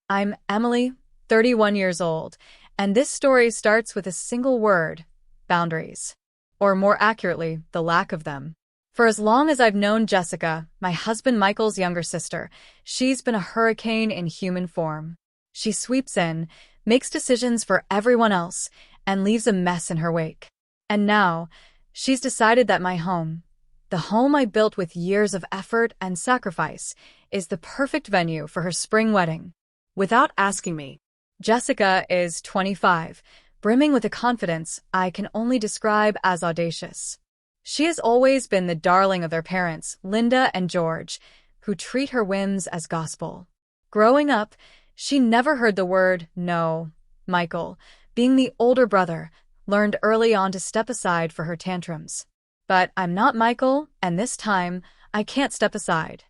I'm Emily, 31 years old, and this story starts with a single word: boundaries. Or more accurately, the lack of them. For as long as I've known Jessica, my husband Michael's younger sister, she's been a hurricane in human form. She sweeps in, makes decisions for everyone else, and leaves a mess in her wake. And now, she's decided that my home, the home I built with years of effort and sacrifice, is the perfect venue for her spring wedding. Without asking me, Jessica is 25, brimming with a confidence I can only describe as audacious. She has always been the darling of their parents, Linda and George, who treat her whims as gospel. Growing up, she never heard the word no. Michael, being the older brother, learned early on to step aside for her tantrums. But I'm not Michael, and this time, I can't step aside.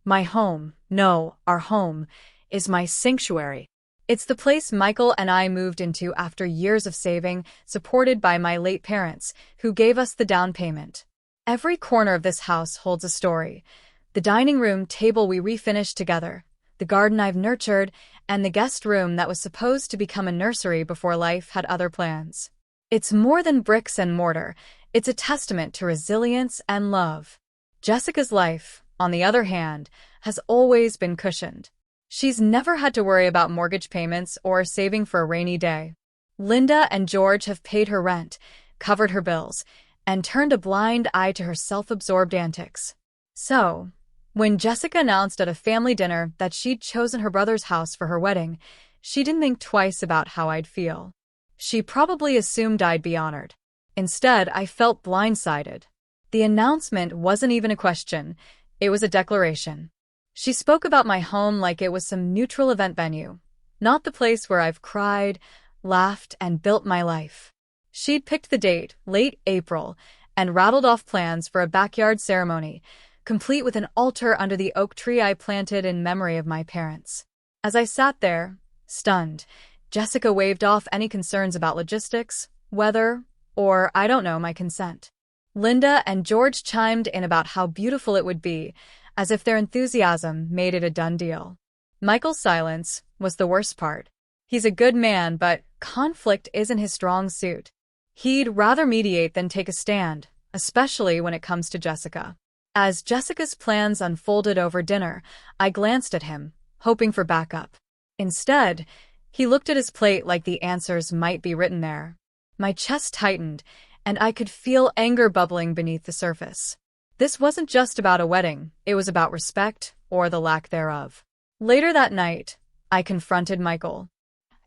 My home, no, our home, is my sanctuary. It's the place Michael and I moved into after years of saving, supported by my late parents, who gave us the down payment. Every corner of this house holds a story. The dining room table we refinished together, the garden I've nurtured, and the guest room that was supposed to become a nursery before life had other plans. It's more than bricks and mortar. It's a testament to resilience and love. Jessica's life, on the other hand, has always been cushioned. She's never had to worry about mortgage payments or saving for a rainy day. Linda and George have paid her rent, covered her bills, and turned a blind eye to her self-absorbed antics. So, when Jessica announced at a family dinner that she'd chosen her brother's house for her wedding, she didn't think twice about how I'd feel. She probably assumed I'd be honored. Instead, I felt blindsided. The announcement wasn't even a question, it was a declaration. She spoke about my home like it was some neutral event venue, not the place where I've cried, laughed, and built my life. She'd picked the date, late April, and rattled off plans for a backyard ceremony, complete with an altar under the oak tree I planted in memory of my parents. As I sat there, stunned, Jessica waved off any concerns about logistics, weather, or, I don't know, my consent. Linda and George chimed in about how beautiful it would be, as if their enthusiasm made it a done deal. Michael's silence was the worst part. He's a good man, but conflict isn't his strong suit. He'd rather mediate than take a stand, especially when it comes to Jessica. As Jessica's plans unfolded over dinner, I glanced at him, hoping for backup. Instead, he looked at his plate like the answers might be written there. My chest tightened, and I could feel anger bubbling beneath the surface. This wasn't just about a wedding, it was about respect, or the lack thereof. Later that night, I confronted Michael.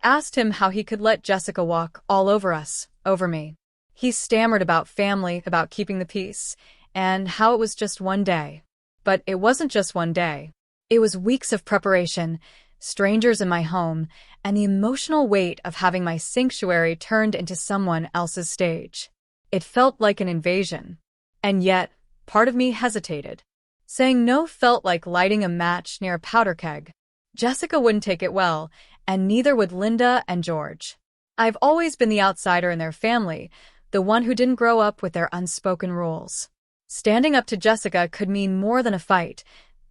Asked him how he could let Jessica walk all over us, over me. He stammered about family, about keeping the peace, and how it was just one day. But it wasn't just one day. It was weeks of preparation, strangers in my home, and the emotional weight of having my sanctuary turned into someone else's stage. It felt like an invasion. And yet, part of me hesitated. Saying no felt like lighting a match near a powder keg. Jessica wouldn't take it well, and neither would Linda and George. I've always been the outsider in their family, the one who didn't grow up with their unspoken rules. Standing up to Jessica could mean more than a fight.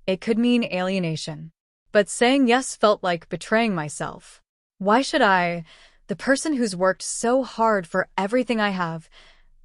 It could mean alienation. But saying yes felt like betraying myself. Why should I, the person who's worked so hard for everything I have,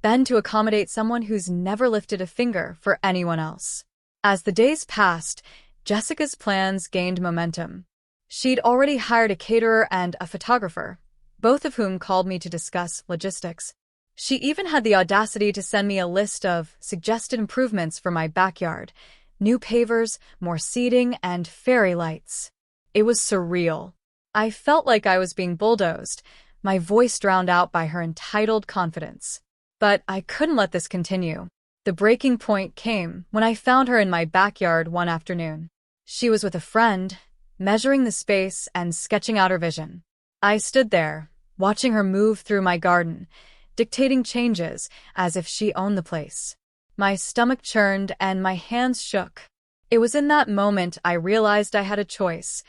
bend to accommodate someone who's never lifted a finger for anyone else? As the days passed, Jessica's plans gained momentum. She'd already hired a caterer and a photographer, both of whom called me to discuss logistics. She even had the audacity to send me a list of suggested improvements for my backyard: new pavers, more seating, and fairy lights. It was surreal. I felt like I was being bulldozed, my voice drowned out by her entitled confidence. But I couldn't let this continue. The breaking point came when I found her in my backyard one afternoon. She was with a friend, measuring the space and sketching out her vision. I stood there, watching her move through my garden, dictating changes as if she owned the place. My stomach churned and my hands shook. It was in that moment I realized I had a choice: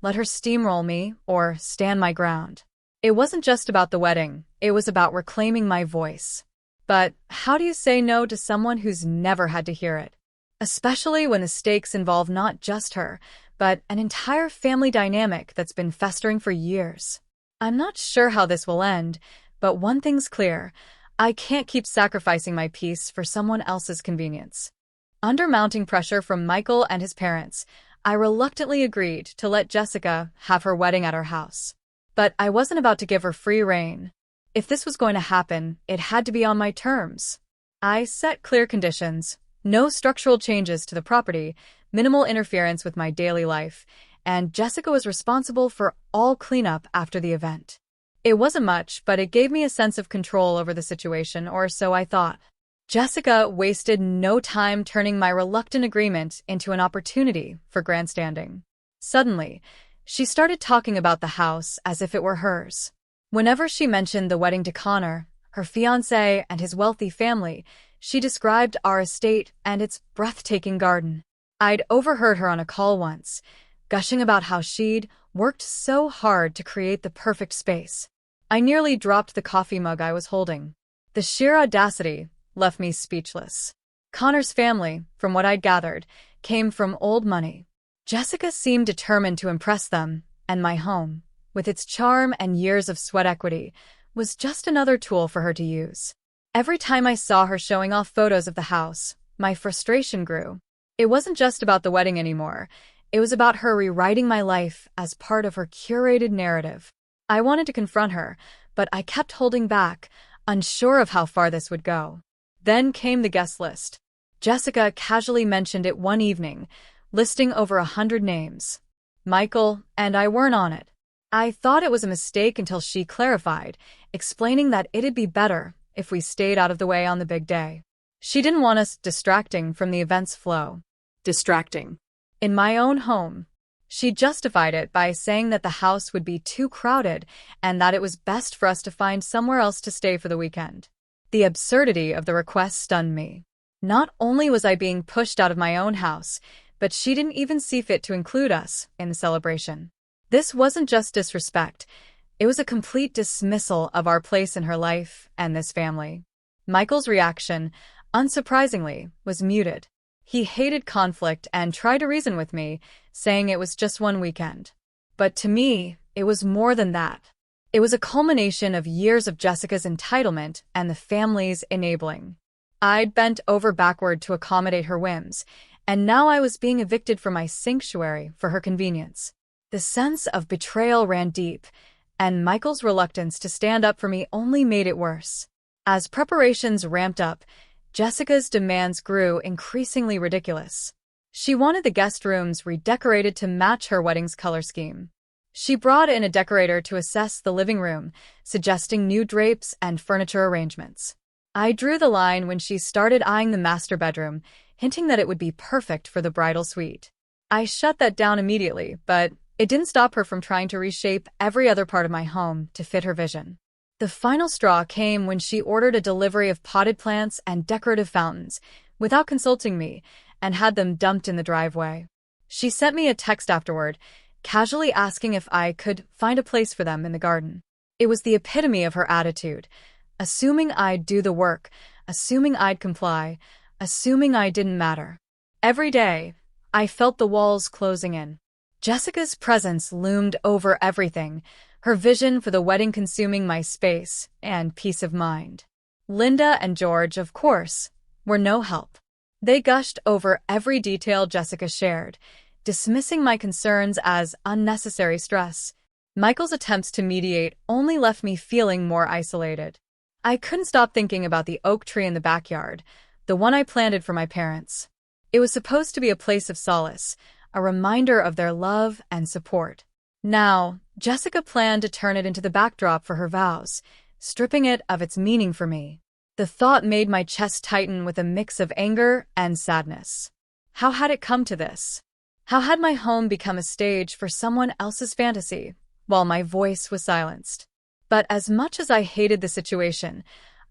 let her steamroll me or stand my ground. It wasn't just about the wedding, it was about reclaiming my voice. But how do you say no to someone who's never had to hear it? Especially when the stakes involve not just her, but an entire family dynamic that's been festering for years. I'm not sure how this will end, but one thing's clear: I can't keep sacrificing my peace for someone else's convenience. Under mounting pressure from Michael and his parents, I reluctantly agreed to let Jessica have her wedding at our house. But I wasn't about to give her free rein. If this was going to happen, it had to be on my terms. I set clear conditions: no structural changes to the property, minimal interference with my daily life, and Jessica was responsible for all cleanup after the event. It wasn't much, but it gave me a sense of control over the situation, or so I thought. Jessica wasted no time turning my reluctant agreement into an opportunity for grandstanding. Suddenly, she started talking about the house as if it were hers. Whenever she mentioned the wedding to Connor, her fiancé, and his wealthy family, she described our estate and its breathtaking garden. I'd overheard her on a call once, gushing about how she'd worked so hard to create the perfect space. I nearly dropped the coffee mug I was holding. The sheer audacity left me speechless. Connor's family, from what I'd gathered, came from old money. Jessica seemed determined to impress them, and my home, with its charm and years of sweat equity, was just another tool for her to use. Every time I saw her showing off photos of the house, my frustration grew. It wasn't just about the wedding anymore. It was about her rewriting my life as part of her curated narrative. I wanted to confront her, but I kept holding back, unsure of how far this would go. Then came the guest list. Jessica casually mentioned it one evening, listing over 100 names. Michael and I weren't on it. I thought it was a mistake until she clarified, explaining that it'd be better if we stayed out of the way on the big day. She didn't want us distracting from the event's flow. Distracting. In my own home. She justified it by saying that the house would be too crowded and that it was best for us to find somewhere else to stay for the weekend. The absurdity of the request stunned me. Not only was I being pushed out of my own house, but she didn't even see fit to include us in the celebration. This wasn't just disrespect. It was a complete dismissal of our place in her life and this family. Michael's reaction, unsurprisingly, was muted. He hated conflict and tried to reason with me, saying it was just one weekend. But to me, it was more than that. It was a culmination of years of Jessica's entitlement and the family's enabling. I'd bent over backward to accommodate her whims, and now I was being evicted from my sanctuary for her convenience. The sense of betrayal ran deep, and Michael's reluctance to stand up for me only made it worse. As preparations ramped up, Jessica's demands grew increasingly ridiculous. She wanted the guest rooms redecorated to match her wedding's color scheme. She brought in a decorator to assess the living room, suggesting new drapes and furniture arrangements. I drew the line when she started eyeing the master bedroom, hinting that it would be perfect for the bridal suite. I shut that down immediately, but it didn't stop her from trying to reshape every other part of my home to fit her vision. The final straw came when she ordered a delivery of potted plants and decorative fountains, without consulting me, and had them dumped in the driveway. She sent me a text afterward, casually asking if I could find a place for them in the garden. It was the epitome of her attitude, assuming I'd do the work, assuming I'd comply, assuming I didn't matter. Every day, I felt the walls closing in. Jessica's presence loomed over everything, her vision for the wedding consuming my space and peace of mind. Linda and George, of course, were no help. They gushed over every detail Jessica shared, dismissing my concerns as unnecessary stress. Michael's attempts to mediate only left me feeling more isolated. I couldn't stop thinking about the oak tree in the backyard, the one I planted for my parents. It was supposed to be a place of solace, a reminder of their love and support. Now, Jessica planned to turn it into the backdrop for her vows, stripping it of its meaning for me. The thought made my chest tighten with a mix of anger and sadness. How had it come to this? How had my home become a stage for someone else's fantasy, while my voice was silenced? But as much as I hated the situation,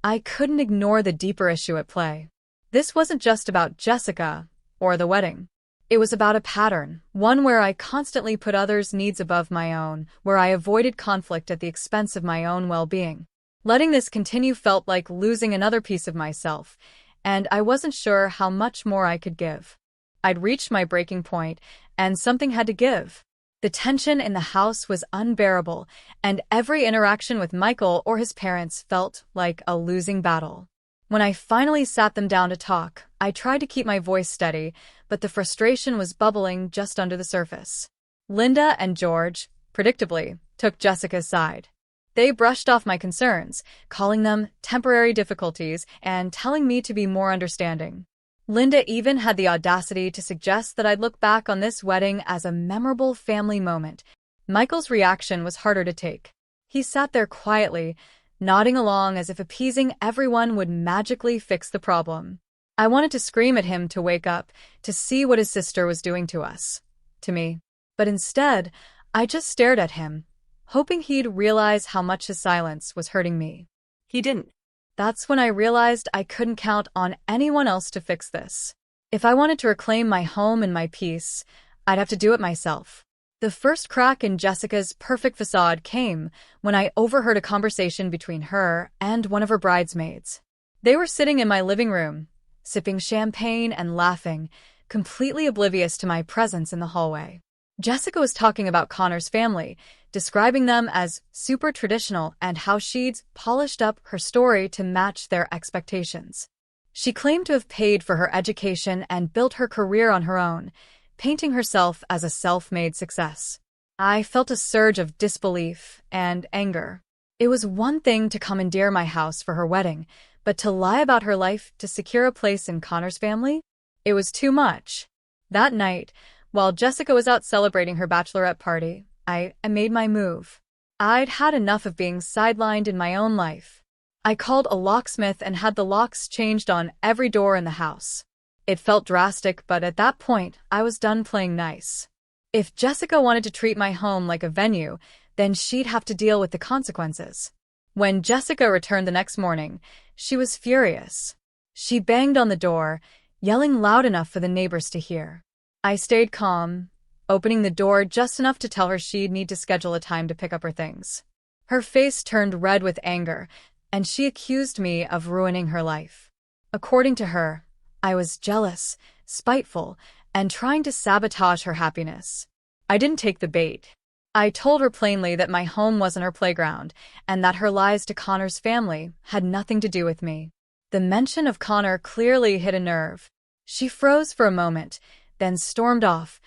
I couldn't ignore the deeper issue at play. This wasn't just about Jessica or the wedding. It was about a pattern, one where I constantly put others' needs above my own, where I avoided conflict at the expense of my own well-being. Letting this continue felt like losing another piece of myself, and I wasn't sure how much more I could give. I'd reached my breaking point, and something had to give. The tension in the house was unbearable, and every interaction with Michael or his parents felt like a losing battle. When I finally sat them down to talk, I tried to keep my voice steady, but the frustration was bubbling just under the surface. Linda and George, predictably, took Jessica's side. They brushed off my concerns, calling them temporary difficulties and telling me to be more understanding. Linda even had the audacity to suggest that I'd look back on this wedding as a memorable family moment. Michael's reaction was harder to take. He sat there quietly, nodding along as if appeasing everyone would magically fix the problem. I wanted to scream at him to wake up, to see what his sister was doing to us, to me. But instead, I just stared at him, hoping he'd realize how much his silence was hurting me. He didn't. That's when I realized I couldn't count on anyone else to fix this. If I wanted to reclaim my home and my peace, I'd have to do it myself. The first crack in Jessica's perfect facade came when I overheard a conversation between her and one of her bridesmaids. They were sitting in my living room, sipping champagne and laughing, completely oblivious to my presence in the hallway. Jessica was talking about Connor's family, describing them as super traditional and how she'd polished up her story to match their expectations. She claimed to have paid for her education and built her career on her own, painting herself as a self-made success. I felt a surge of disbelief and anger. It was one thing to commandeer my house for her wedding, but to lie about her life to secure a place in Connor's family? It was too much. That night, while Jessica was out celebrating her bachelorette party, I made my move. I'd had enough of being sidelined in my own life. I called a locksmith and had the locks changed on every door in the house. It felt drastic, but at that point, I was done playing nice. If Jessica wanted to treat my home like a venue, then she'd have to deal with the consequences. When Jessica returned the next morning, she was furious. She banged on the door, yelling loud enough for the neighbors to hear. I stayed calm, opening the door just enough to tell her she'd need to schedule a time to pick up her things. Her face turned red with anger, and she accused me of ruining her life. According to her, I was jealous, spiteful, and trying to sabotage her happiness. I didn't take the bait. I told her plainly that my home wasn't her playground, and that her lies to Connor's family had nothing to do with me. The mention of Connor clearly hit a nerve. She froze for a moment, then stormed off,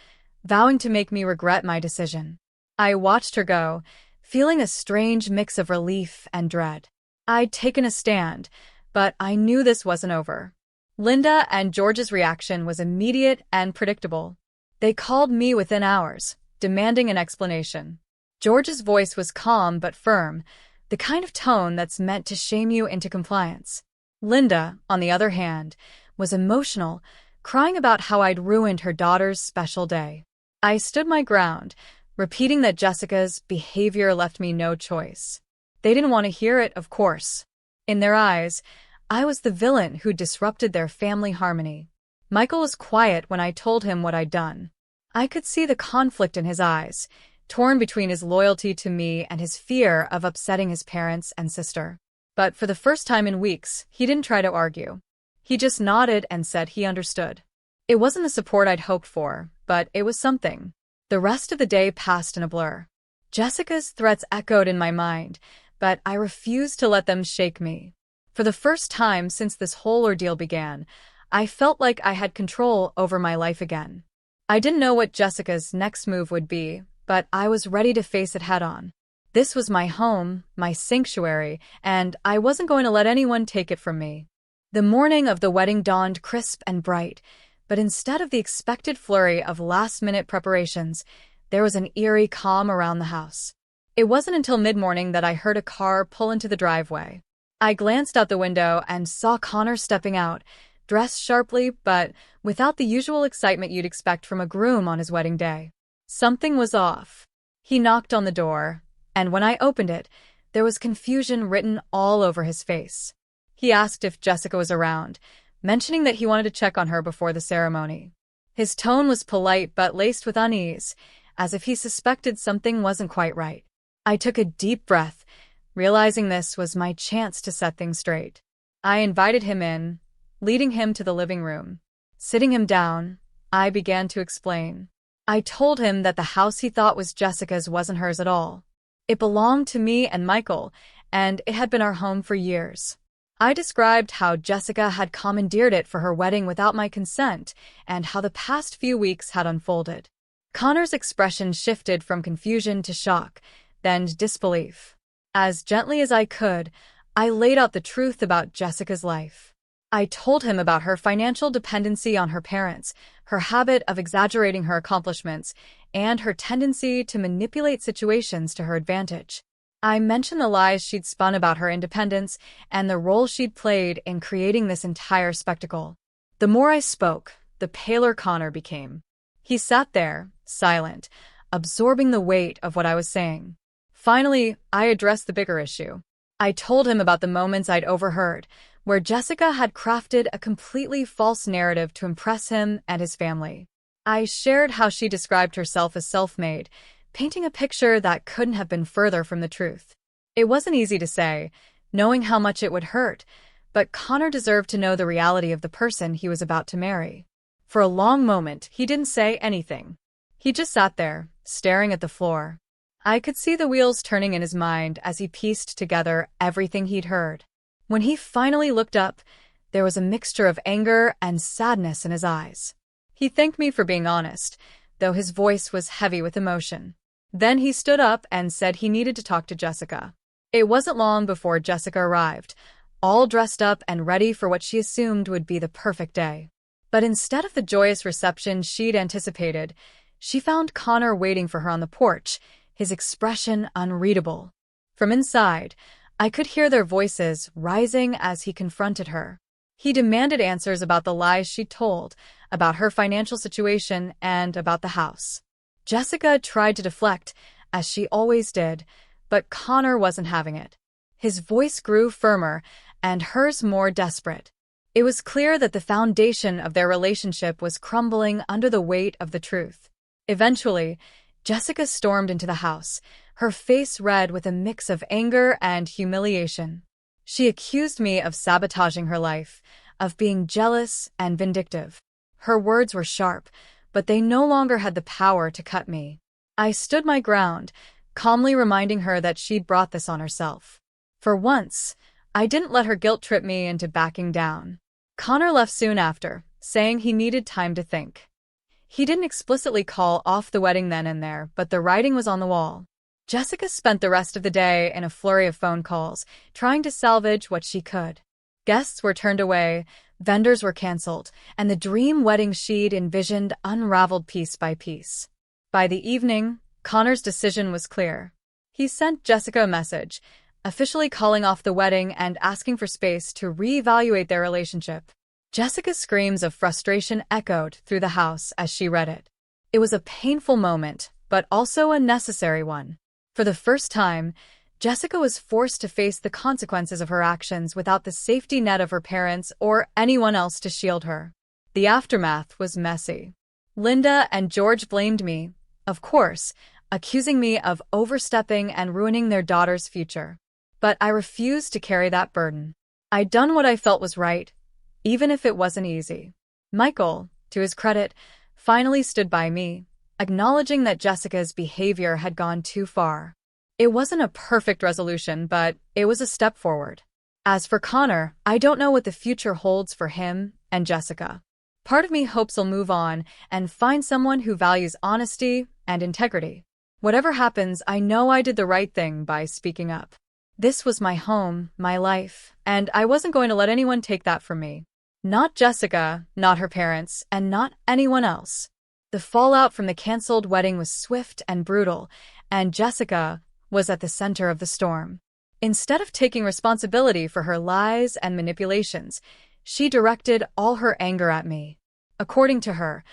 vowing to make me regret my decision. I watched her go, feeling a strange mix of relief and dread. I'd taken a stand, but I knew this wasn't over. Linda and George's reaction was immediate and predictable. They called me within hours, demanding an explanation. George's voice was calm but firm, the kind of tone that's meant to shame you into compliance. Linda, on the other hand, was emotional, crying about how I'd ruined her daughter's special day. I stood my ground, repeating that Jessica's behavior left me no choice. They didn't want to hear it, of course. In their eyes, I was the villain who disrupted their family harmony. Michael was quiet when I told him what I'd done. I could see the conflict in his eyes, torn between his loyalty to me and his fear of upsetting his parents and sister. But for the first time in weeks, he didn't try to argue. He just nodded and said he understood. It wasn't the support I'd hoped for, but it was something. The rest of the day passed in a blur. Jessica's threats echoed in my mind, but I refused to let them shake me. For the first time since this whole ordeal began, I felt like I had control over my life again. I didn't know what Jessica's next move would be, but I was ready to face it head-on. This was my home, my sanctuary, and I wasn't going to let anyone take it from me. The morning of the wedding dawned crisp and bright, but instead of the expected flurry of last-minute preparations, there was an eerie calm around the house. It wasn't until mid-morning that I heard a car pull into the driveway. I glanced out the window and saw Connor stepping out, dressed sharply but without the usual excitement you'd expect from a groom on his wedding day. Something was off. He knocked on the door, and when I opened it, there was confusion written all over his face. He asked if Jessica was around, mentioning that he wanted to check on her before the ceremony. His tone was polite but laced with unease, as if he suspected something wasn't quite right. I took a deep breath, realizing this was my chance to set things straight. I invited him in, leading him to the living room. Sitting him down, I began to explain. I told him that the house he thought was Jessica's wasn't hers at all. It belonged to me and Michael, and it had been our home for years. I described how Jessica had commandeered it for her wedding without my consent, and how the past few weeks had unfolded. Connor's expression shifted from confusion to shock, then disbelief. As gently as I could, I laid out the truth about Jessica's life. I told him about her financial dependency on her parents, her habit of exaggerating her accomplishments, and her tendency to manipulate situations to her advantage. I mentioned the lies she'd spun about her independence and the role she'd played in creating this entire spectacle. The more I spoke, the paler Connor became. He sat there, silent, absorbing the weight of what I was saying. Finally, I addressed the bigger issue. I told him about the moments I'd overheard, where Jessica had crafted a completely false narrative to impress him and his family. I shared how she described herself as self-made, painting a picture that couldn't have been further from the truth. It wasn't easy to say, knowing how much it would hurt, but Connor deserved to know the reality of the person he was about to marry. For a long moment, he didn't say anything. He just sat there, staring at the floor. I could see the wheels turning in his mind as he pieced together everything he'd heard. When he finally looked up, there was a mixture of anger and sadness in his eyes. He thanked me for being honest, though his voice was heavy with emotion. Then he stood up and said he needed to talk to Jessica. It wasn't long before Jessica arrived, all dressed up and ready for what she assumed would be the perfect day. But instead of the joyous reception she'd anticipated, she found Connor waiting for her on the porch, his expression unreadable. From inside, I could hear their voices rising as he confronted her. He demanded answers about the lies she'd told, about her financial situation, and about the house. Jessica tried to deflect, as she always did, but Connor wasn't having it. His voice grew firmer, and hers more desperate. It was clear that the foundation of their relationship was crumbling under the weight of the truth. Eventually, Jessica stormed into the house, her face red with a mix of anger and humiliation. She accused me of sabotaging her life, of being jealous and vindictive. Her words were sharp, but they no longer had the power to cut me. I stood my ground, calmly reminding her that she'd brought this on herself. For once, I didn't let her guilt trip me into backing down. Connor left soon after, saying he needed time to think. He didn't explicitly call off the wedding then and there, but the writing was on the wall. Jessica spent the rest of the day in a flurry of phone calls, trying to salvage what she could. Guests were turned away, vendors were canceled, and the dream wedding she'd envisioned unraveled piece by piece. By the evening, Connor's decision was clear. He sent Jessica a message, officially calling off the wedding and asking for space to reevaluate their relationship. Jessica's screams of frustration echoed through the house as she read it. It was a painful moment, but also a necessary one. For the first time, Jessica was forced to face the consequences of her actions without the safety net of her parents or anyone else to shield her. The aftermath was messy. Linda and George blamed me, of course, accusing me of overstepping and ruining their daughter's future. But I refused to carry that burden. I'd done what I felt was right, even if it wasn't easy. Michael, to his credit, finally stood by me, acknowledging that Jessica's behavior had gone too far. It wasn't a perfect resolution, but it was a step forward. As for Connor, I don't know what the future holds for him and Jessica. Part of me hopes he'll move on and find someone who values honesty and integrity. Whatever happens, I know I did the right thing by speaking up. This was my home, my life, and I wasn't going to let anyone take that from me. Not Jessica, not her parents, and not anyone else. The fallout from the canceled wedding was swift and brutal, and Jessica was at the center of the storm. Instead of taking responsibility for her lies and manipulations, she directed all her anger at me. According to her,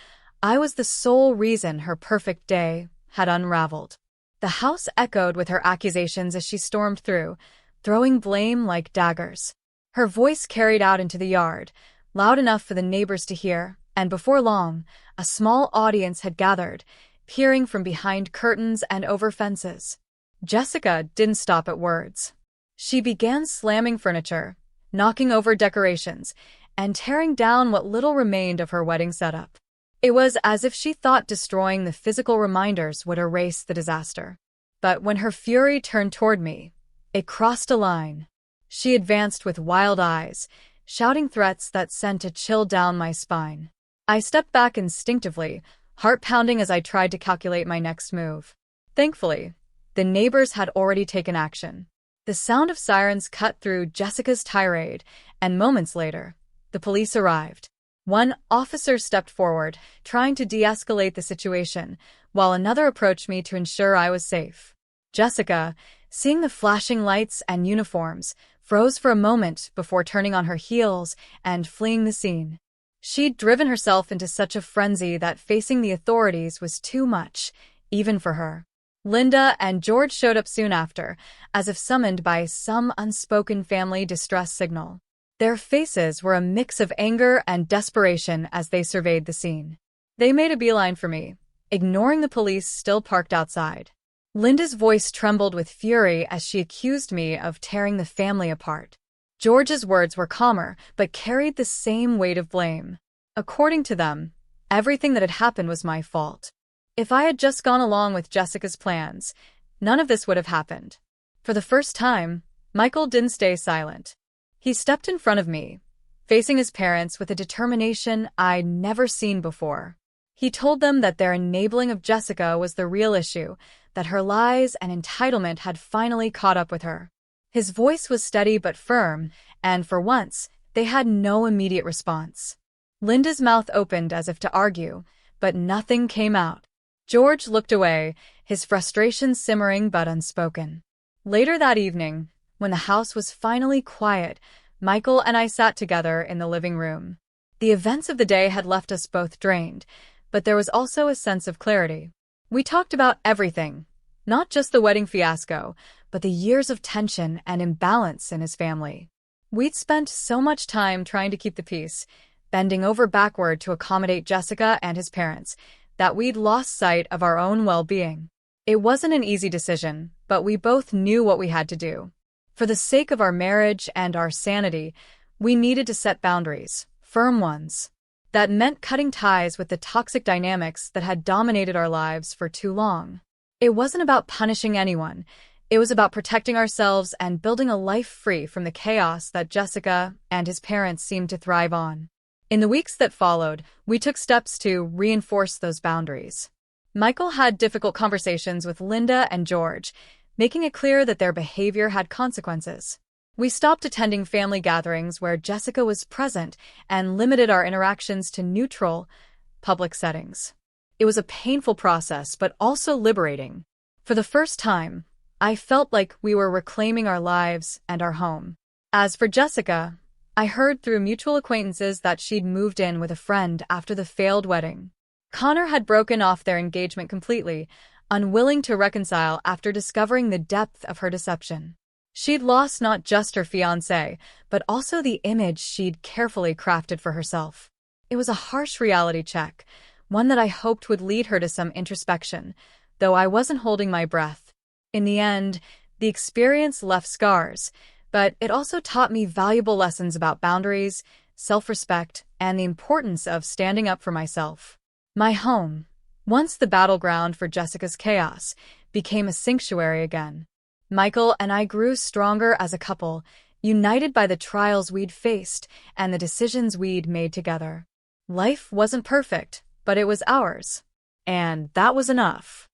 I was the sole reason her perfect day had unraveled. The house echoed with her accusations as she stormed through, throwing blame like daggers. Her voice carried out into the yard, loud enough for the neighbors to hear, and before long, a small audience had gathered, peering from behind curtains and over fences. Jessica didn't stop at words. She began slamming furniture, knocking over decorations, and tearing down what little remained of her wedding setup. It was as if she thought destroying the physical reminders would erase the disaster. But when her fury turned toward me, it crossed a line. She advanced with wild eyes, shouting threats that sent a chill down my spine. I stepped back instinctively, heart pounding as I tried to calculate my next move. Thankfully, the neighbors had already taken action. The sound of sirens cut through Jessica's tirade, and moments later, the police arrived. One officer stepped forward, trying to de-escalate the situation, while another approached me to ensure I was safe. Jessica, seeing the flashing lights and uniforms, froze for a moment before turning on her heels and fleeing the scene. She'd driven herself into such a frenzy that facing the authorities was too much, even for her. Linda and George showed up soon after, as if summoned by some unspoken family distress signal. Their faces were a mix of anger and desperation as they surveyed the scene. They made a beeline for me, ignoring the police still parked outside. Linda's voice trembled with fury as she accused me of tearing the family apart. George's words were calmer, but carried the same weight of blame. According to them, everything that had happened was my fault. If I had just gone along with Jessica's plans, none of this would have happened. For the first time, Michael didn't stay silent. He stepped in front of me, facing his parents with a determination I'd never seen before. He told them that their enabling of Jessica was the real issue, that her lies and entitlement had finally caught up with her. His voice was steady but firm, and for once, they had no immediate response. Linda's mouth opened as if to argue, but nothing came out. George looked away, his frustration simmering but unspoken. Later that evening, when the house was finally quiet, Michael and I sat together in the living room. The events of the day had left us both drained, but there was also a sense of clarity. We talked about everything, not just the wedding fiasco, but the years of tension and imbalance in his family. We'd spent so much time trying to keep the peace, bending over backward to accommodate Jessica and his parents, that we'd lost sight of our own well-being. It wasn't an easy decision, but we both knew what we had to do. For the sake of our marriage and our sanity, we needed to set boundaries, firm ones. That meant cutting ties with the toxic dynamics that had dominated our lives for too long. It wasn't about punishing anyone. It was about protecting ourselves and building a life free from the chaos that Jessica and his parents seemed to thrive on. In the weeks that followed, we took steps to reinforce those boundaries. Michael had difficult conversations with Linda and George, making it clear that their behavior had consequences. We stopped attending family gatherings where Jessica was present and limited our interactions to neutral, public settings. It was a painful process, but also liberating. For the first time, I felt like we were reclaiming our lives and our home. As for Jessica, I heard through mutual acquaintances that she'd moved in with a friend after the failed wedding. Connor had broken off their engagement completely, unwilling to reconcile after discovering the depth of her deception. She'd lost not just her fiancé, but also the image she'd carefully crafted for herself. It was a harsh reality check, one that I hoped would lead her to some introspection, though I wasn't holding my breath. In the end, the experience left scars, but it also taught me valuable lessons about boundaries, self-respect, and the importance of standing up for myself. My home, once the battleground for Jessica's chaos, became a sanctuary again. Michael and I grew stronger as a couple, united by the trials we'd faced and the decisions we'd made together. Life wasn't perfect, but it was ours. And that was enough.